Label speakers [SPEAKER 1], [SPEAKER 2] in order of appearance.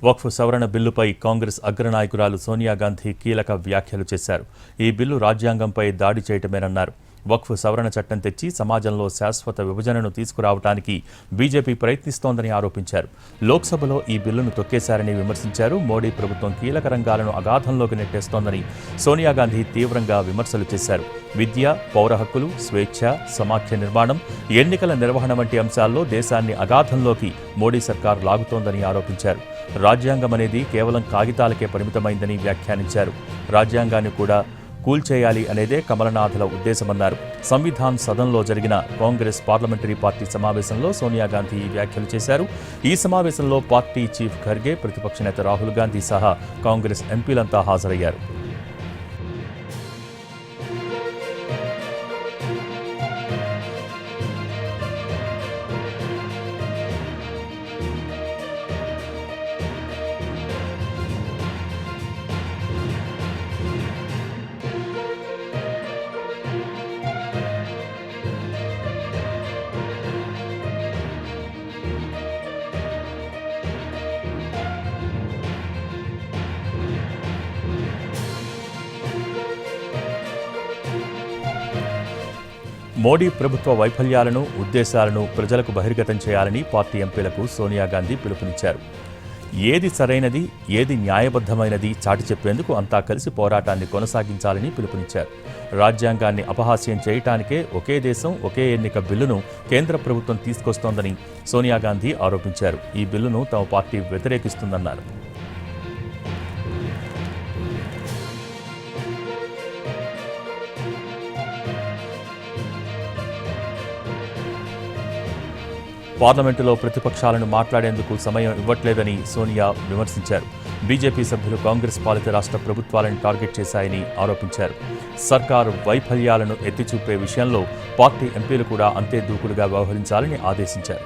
[SPEAKER 1] వక్ఫ్ సవరణ బిల్లుపై కాంగ్రెస్ అగ్రనాయకురాలు సోనియా గాంధీ కీలక వ్యాఖ్యలు చేశారు. ఈ బిల్లు రాజ్యాంగంపై దాడి చేయటమేనన్నారు. వక్ఫ్ సవరణ చట్టం తెచ్చి సమాజంలో శాశ్వత విభజనను తీసుకురావడానికి బీజేపీ ప్రయత్నిస్తోందని ఆరోపించారు. లోక్సభలో ఈ బిల్లును తొక్కేశారని విమర్శించారు. మోడీ ప్రభుత్వం కీలక రంగాలను అగాధంలోకి నెట్టేస్తోందని సోనియా గాంధీ తీవ్రంగా విమర్శలు చేశారు. విద్య, పౌర హక్కులు, స్వేచ్ఛ, సమాఖ్య నిర్మాణం, ఎన్నికల నిర్వహణ వంటి అంశాల్లో దేశాన్ని అగాధంలోకి మోడీ సర్కార్ లాగుతోందని ఆరోపించారు. రాజ్యాంగం అనేది కేవలం కాగితాలకే పరిమితమైందని వ్యాఖ్యానించారు. రాజ్యాంగాన్ని కూడా కూల్చేయాలి అనేదే కమలనాథుల ఉద్దేశమన్నారు. సంవిధాన్ సదన్లో జరిగిన కాంగ్రెస్ పార్లమెంటరీ పార్టీ సమావేశంలో సోనియా గాంధీ ఈ వ్యాఖ్యలు చేశారు. ఈ సమావేశంలో పార్టీ చీఫ్ ఖర్గే, ప్రతిపక్ష నేత రాహుల్ గాంధీ సహా కాంగ్రెస్ ఎంపీలంతా హాజరయ్యారు. మోడీ ప్రభుత్వ వైఫల్యాలను, ఉద్దేశాలను ప్రజలకు బహిర్గతం చేయాలని పార్టీ ఎంపీలకు సోనియా గాంధీ పిలుపునిచ్చారు. ఏది సరైనది, ఏది న్యాయబద్ధమైనది చాటి చెప్పేందుకు అంతా కలిసి పోరాటాన్ని కొనసాగించాలని పిలుపునిచ్చారు. రాజ్యాంగాన్ని అపహాస్యం చేయటానికే ఒకే దేశం, ఒకే ఎన్నిక బిల్లును కేంద్ర ప్రభుత్వం తీసుకొస్తోందని సోనియా గాంధీ ఆరోపించారు. ఈ బిల్లును తమ పార్టీ వ్యతిరేకిస్తుందన్నారు. పార్లమెంటులో ప్రతిపక్షాలను మాట్లాడేందుకు సమయం ఇవ్వట్లేదని సోనియా విమర్శించారు. బీజేపీ సభ్యులు కాంగ్రెస్ పాలిత రాష్ట్ర ప్రభుత్వాలను టార్గెట్ చేశాయని ఆరోపించారు. సర్కారు వైఫల్యాలను ఎత్తిచూపే విషయంలో పార్టీ ఎంపీలు కూడా అంతే దూకుడుగా వ్యవహరించాలని ఆదేశించారు.